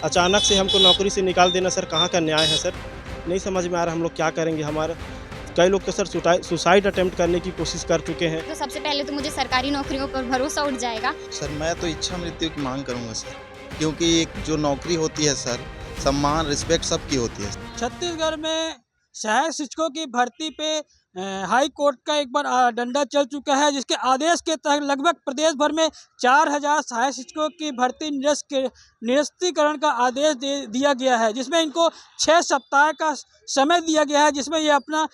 अचानक से हमको नौकरी से निकाल देना सर कहाँ का न्याय है सर? नहीं समझ में आ रहा हम लोग क्या करेंगे। हमारा कई लोग तो सर सुसाइड अटेम्प्ट करने की कोशिश कर चुके हैं। तो सबसे पहले तो मुझे सरकारी नौकरियों पर भरोसा उठ जाएगा। सर मैं तो इच्छा मृत्यु की मांग करूंगा सर, क्योंकि एक जो नौकरी होती है सर, सम्मान रिस्पेक्ट सबकी होती है। छत्तीसगढ़ में सहायक शिक्षकों की भर्ती पे हाई कोर्ट का एक बार डंडा चल चुका है, जिसके आदेश के तहत लगभग प्रदेश भर में 4000 सहायक शिक्षकों की भर्ती निरस्तीकरण का आदेश दिया गया है, जिसमें इनको 6 सप्ताह का समय दिया गया है, जिसमें ये अपना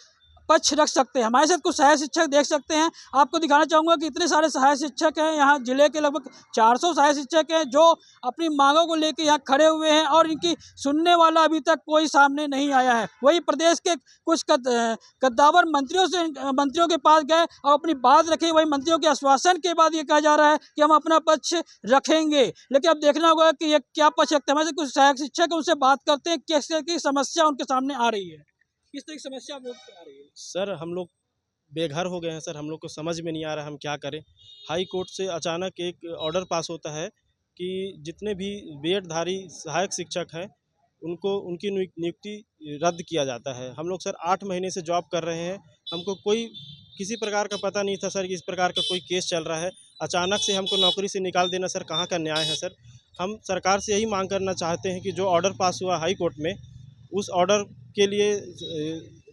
पक्ष रख सकते हैं। हमारे साथ कुछ सहायक शिक्षक देख सकते हैं। आपको दिखाना चाहूँगा कि इतने सारे सहायक शिक्षक हैं यहाँ जिले के, लगभग 400 सहायक शिक्षक हैं जो अपनी मांगों को लेकर यहाँ खड़े हुए हैं और इनकी सुनने वाला अभी तक कोई सामने नहीं आया है। वही प्रदेश के कुछ कद्दावर मंत्रियों के पास गए और अपनी बात रखी। वही मंत्रियों के आश्वासन के बाद ये कहा जा रहा है कि हम अपना पक्ष रखेंगे, लेकिन अब देखना होगा कि ये क्या पक्ष रखते हैं। हमारे कुछ सहायक शिक्षक उनसे बात करते हैं किस तरह की समस्या उनके सामने आ रही है, किस तरह की समस्या आ रही है। सर हम लोग बेघर हो गए हैं सर, हम लोग को समझ में नहीं आ रहा हम क्या करें। हाई कोर्ट से अचानक एक ऑर्डर पास होता है कि जितने भी बीएडधारी सहायक शिक्षक हैं उनको उनकी नियुक्ति रद्द किया जाता है। हम लोग सर 8 महीने से जॉब कर रहे हैं, हमको कोई किसी प्रकार का पता नहीं था सर कि इस प्रकार का कोई केस चल रहा है। अचानक से हमको नौकरी से निकाल देना सर कहाँ का न्याय है सर? हम सरकार से यही मांग करना चाहते हैं कि जो ऑर्डर पास हुआ हाई कोर्ट में, उस ऑर्डर के लिए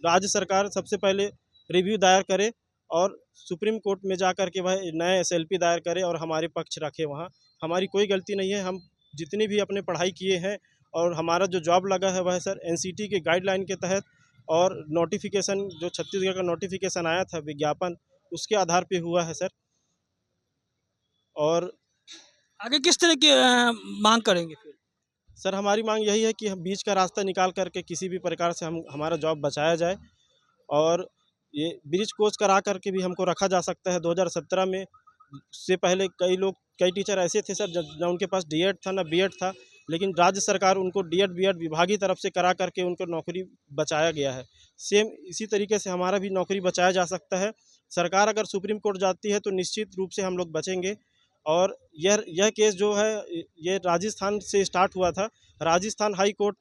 राज्य सरकार सबसे पहले रिव्यू दायर करे और सुप्रीम कोर्ट में जा कर के वह नए एसएलपी दायर करे और हमारे पक्ष रखे। वहाँ हमारी कोई गलती नहीं है, हम जितनी भी अपने पढ़ाई किए हैं और हमारा जो जॉब लगा है वह सर एनसीटी के गाइडलाइन के तहत और नोटिफिकेशन जो छत्तीसगढ़ का नोटिफिकेशन आया था विज्ञापन, उसके आधार पे हुआ है सर। और आगे किस तरह की मांग करेंगे फिर? सर हमारी मांग यही है कि हम बीच का रास्ता निकाल करके किसी भी प्रकार से हमारा जॉब बचाया जाए और ये ब्रिज कोर्स करा करके भी हमको रखा जा सकता है। 2017 में से पहले कई टीचर ऐसे थे सर ना उनके पास डीएड था ना बीएड था, लेकिन राज्य सरकार उनको डीएड बीएड विभाग की तरफ से करा करके उनको नौकरी बचाया गया है। सेम इसी तरीके से हमारा भी नौकरी बचाया जा सकता है। सरकार अगर सुप्रीम कोर्ट जाती है तो निश्चित रूप से हम लोग बचेंगे। और यह केस जो है ये राजस्थान से स्टार्ट हुआ था। राजस्थान हाई कोर्ट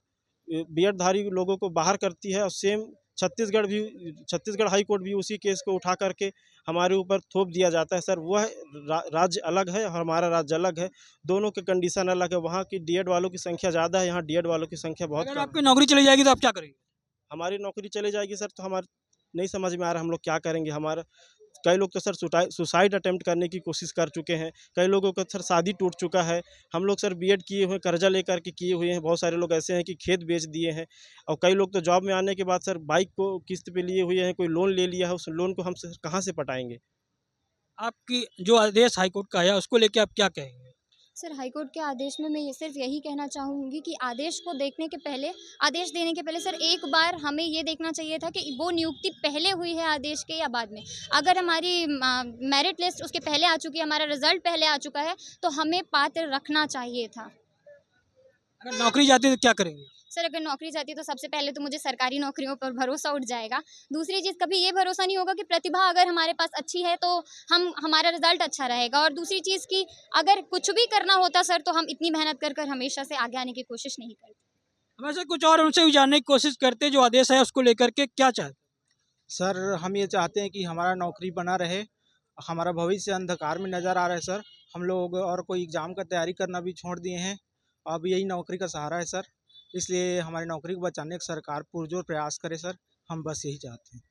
बीएडधारी लोगों को बाहर करती है और सेम छत्तीसगढ़ हाई कोर्ट भी उसी केस को उठा करके हमारे ऊपर थोप दिया जाता है सर। वह राज्य अलग है और हमारा राज्य अलग है, दोनों के कंडीशन अलग है। वहाँ की डीएड वालों की संख्या ज़्यादा है, यहाँ डीएड वालों की संख्या बहुत अगर कम है। आपकी नौकरी चली जाएगी तो आप क्या करेंगे? हमारी नौकरी चली जाएगी सर तो हमारे नहीं समझ में आ रहा हम लोग क्या करेंगे। हमारा कई लोग तो सर सुसाइड अटेम्प्ट करने की कोशिश कर चुके हैं, कई लोगों का सर शादी टूट चुका है। हम लोग सर बीएड किए हुए कर्जा लेकर के किए हुए हैं, बहुत सारे लोग ऐसे हैं कि खेत बेच दिए हैं और कई लोग तो जॉब में आने के बाद सर बाइक को किस्त पे लिए हुए हैं, कोई लोन ले लिया है, उस लोन को हम सर कहाँ से पटाएंगे। आपकी जो आदेश हाईकोर्ट का है उसको लेके आप क्या कहेंगे? सर हाईकोर्ट के आदेश में मैं ये सिर्फ यही कहना चाहूँगी कि आदेश को देखने के पहले, आदेश देने के पहले सर एक बार हमें ये देखना चाहिए था कि वो नियुक्ति पहले हुई है आदेश के या बाद में। अगर हमारी मेरिट लिस्ट उसके पहले आ चुकी है, हमारा रिजल्ट पहले आ चुका है, तो हमें पात्र रखना चाहिए था। अगर नौकरी जाती है तो क्या करेंगे? सर अगर नौकरी जाती तो सबसे पहले तो मुझे सरकारी नौकरियों पर भरोसा उठ जाएगा। दूसरी चीज़, कभी ये भरोसा नहीं होगा कि प्रतिभा अगर हमारे पास अच्छी है तो हमारा रिजल्ट अच्छा रहेगा। और दूसरी चीज़ कि अगर कुछ भी करना होता सर तो हम इतनी मेहनत कर कर हमेशा से आगे आने की कोशिश नहीं करते। वैसे कुछ और उनसे भी जानने की कोशिश करते जो आदेश है उसको लेकर के क्या चाहते? सर हम ये चाहते हैं कि हमारा नौकरी बना रहे, हमारा भविष्य अंधकार में नज़र आ रहा है सर। हम लोग और कोई एग्ज़ाम का तैयारी करना भी छोड़ दिए हैं, अब यही नौकरी का सहारा है सर। इसलिए हमारी नौकरी को बचाने का सरकार पुरजोर प्रयास करे सर, हम बस यही चाहते हैं।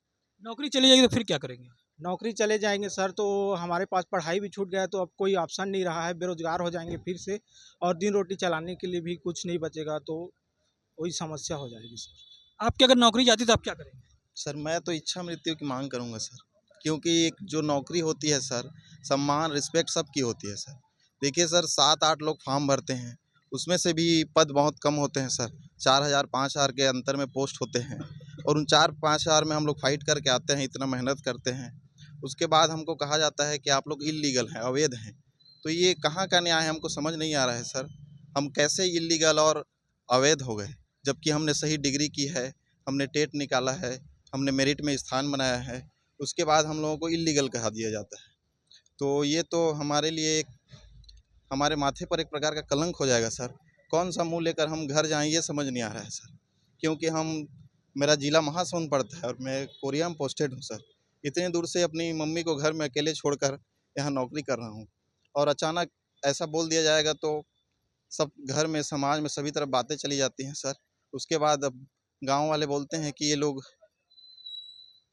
नौकरी चली जाएगी तो फिर क्या करेंगे? नौकरी चले जाएंगे सर तो हमारे पास पढ़ाई भी छूट गया, तो अब कोई ऑप्शन नहीं रहा है, बेरोजगार हो जाएंगे फिर से और दिन रोटी चलाने के लिए भी कुछ नहीं बचेगा, तो वही समस्या हो जाएगी सर। आपकी अगर नौकरी जाती तो आप क्या करेंगे? सर मैं तो इच्छा मृत्यु की मांग करूंगा सर, क्योंकि एक जो नौकरी होती है सर, सम्मान रिस्पेक्ट सबकी होती है सर। देखिए सर 7-8 लोग फॉर्म भरते हैं, उसमें से भी पद बहुत कम होते हैं सर। 4000-5000 के अंतर में पोस्ट होते हैं और उन 4-5000 में हम लोग फाइट करके आते हैं, इतना मेहनत करते हैं। उसके बाद हमको कहा जाता है कि आप लोग इल्लीगल हैं, अवैध हैं। तो ये कहाँ का न्याय है, हमको समझ नहीं आ रहा है सर। हम कैसे इल्लीगल और अवैध हो गए, जबकि हमने सही डिग्री की है, हमने टेट निकाला है, हमने मेरिट में स्थान बनाया है, उसके बाद हम लोगों को इल्लीगल कहा दिया जाता है। तो ये तो हमारे लिए हमारे माथे पर एक प्रकार का कलंक हो जाएगा सर। कौन सा मुँह लेकर हम घर जाएँ ये समझ नहीं आ रहा है सर। क्योंकि मेरा ज़िला महासमुंद पड़ता है और मैं कोरिया में पोस्टेड हूँ सर। इतनी दूर से अपनी मम्मी को घर में अकेले छोड़कर यहाँ नौकरी कर रहा हूँ और अचानक ऐसा बोल दिया जाएगा तो सब घर में, समाज में सभी तरफ बातें चली जाती हैं सर। उसके बाद अब गाँव वाले बोलते हैं कि ये लोग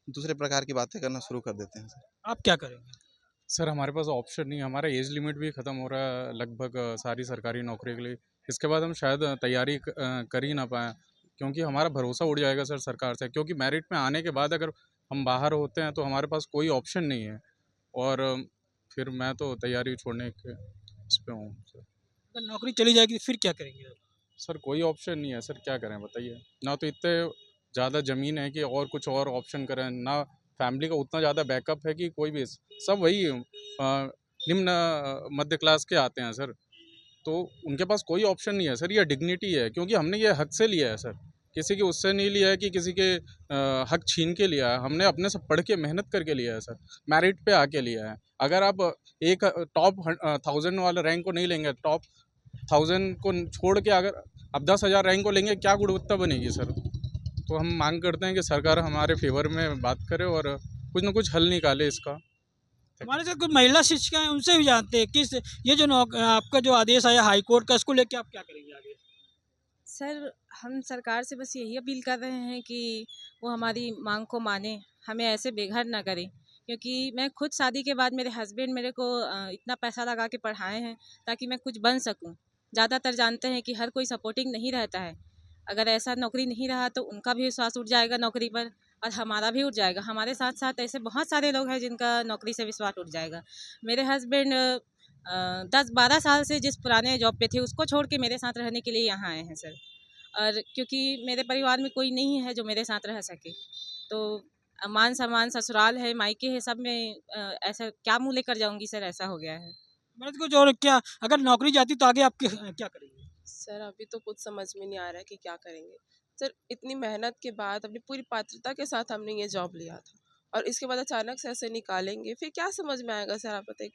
दूसरे प्रकार की बातें करना शुरू कर देते हैं सर। आप क्या करेंगे? सर हमारे पास ऑप्शन नहीं है, हमारा एज लिमिट भी ख़त्म हो रहा है लगभग सारी सरकारी नौकरी के लिए। इसके बाद हम शायद तैयारी कर ही ना पाएँ, क्योंकि हमारा भरोसा उड़ जाएगा सर सरकार से। क्योंकि मेरिट में आने के बाद अगर हम बाहर होते हैं तो हमारे पास कोई ऑप्शन नहीं है और फिर मैं तो तैयारी छोड़ने के इस पे हूँ सर। अगर नौकरी चली जाएगी तो फिर क्या करेंगे आप? सर कोई ऑप्शन नहीं है सर, क्या करें बताइए। ना तो इतने ज़्यादा ज़मीन है कि और कुछ और ऑप्शन करें, ना फैमिली का उतना ज़्यादा बैकअप है कि कोई भी, सब वही निम्न मध्य क्लास के आते हैं सर। तो उनके पास कोई ऑप्शन नहीं है सर। ये डिग्निटी है, क्योंकि हमने ये हक से लिया है सर, किसी के उससे नहीं लिया है कि किसी के हक छीन के लिया है। हमने अपने से पढ़ के मेहनत करके लिया है सर, मेरिट पे आके लिया है। अगर आप एक टॉप 1000 वाला रैंक को नहीं लेंगे, टॉप 1000 को छोड़ के अगर आप 10,000 रैंक को लेंगे, क्या गुणवत्ता बनेगी सर। तो हम मांग करते हैं कि सरकार हमारे फेवर में बात करे और कुछ ना कुछ हल निकाले इसका। हमारे साथ कुछ महिला शिक्षिका हैं, उनसे भी जानते हैं किस ये जो आपका जो आदेश आया हाई कोर्ट का, इसको लेके आप क्या करेंगे आगे? सर हम सरकार से बस यही अपील कर रहे हैं कि वो हमारी मांग को माने, हमें ऐसे बेघर ना करें। क्योंकि मैं खुद शादी के बाद मेरे हस्बैंड मेरे को इतना पैसा लगा के पढ़ाए हैं ताकि मैं कुछ बन सकूं। ज़्यादातर जानते हैं कि हर कोई सपोर्टिंग नहीं रहता है। अगर ऐसा नौकरी नहीं रहा तो उनका भी विश्वास उठ जाएगा नौकरी पर और हमारा भी उठ जाएगा। हमारे साथ साथ ऐसे बहुत सारे लोग हैं जिनका नौकरी से विश्वास उठ जाएगा। मेरे हस्बैंड 10-12 साल से जिस पुराने जॉब पे थे उसको छोड़ के मेरे साथ रहने के लिए यहाँ आए हैं सर। और क्योंकि मेरे परिवार में कोई नहीं है जो मेरे साथ रह सके, तो मान सम्मान ससुराल है, मायके है, सब में ऐसा क्या मुँह लेकर जाऊँगी सर, ऐसा हो गया है। मतलब कुछ और क्या, अगर नौकरी जाती तो आगे आप क्या करेंगे? सर अभी तो कुछ समझ में नहीं आ रहा है कि क्या करेंगे। सर इतनी मेहनत के बाद अपनी पूरी पात्रता के साथ हमने ये जॉब लिया था और इसके बाद अचानक से ऐसे निकालेंगे, फिर क्या समझ में आएगा सर। आप बताइए,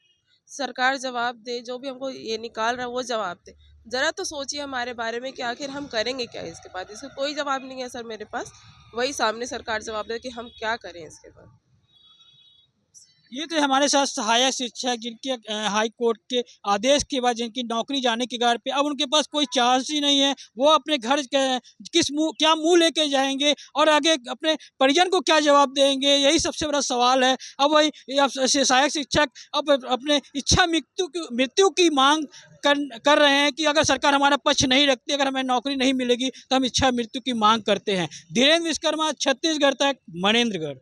सरकार जवाब दे, जो भी हमको ये निकाल रहा है वो जवाब दे। ज़रा तो सोचिए हमारे बारे में कि आखिर हम करेंगे क्या इसके बाद। इसका कोई जवाब नहीं है सर मेरे पास। वही सामने सरकार जवाब दे कि हम क्या करें इसके बाद। ये थे हमारे साथ सहायक शिक्षक जिनके हाई कोर्ट के आदेश के बाद जिनकी नौकरी जाने के गार पे अब उनके पास कोई चांस ही नहीं है। वो अपने घर क्या मुंह लेके जाएंगे और आगे अपने परिजन को क्या जवाब देंगे, यही सबसे बड़ा सवाल है। अब वही सहायक शिक्षक अब अपने इच्छा मृत्यु की मांग कर रहे हैं कि अगर सरकार हमारा पक्ष नहीं रखती, अगर हमें नौकरी नहीं मिलेगी तो हम इच्छा मृत्यु की मांग करते हैं। धीरेन्द्र विश्वकर्मा, छत्तीसगढ़ तक, मनेन्द्रगढ़।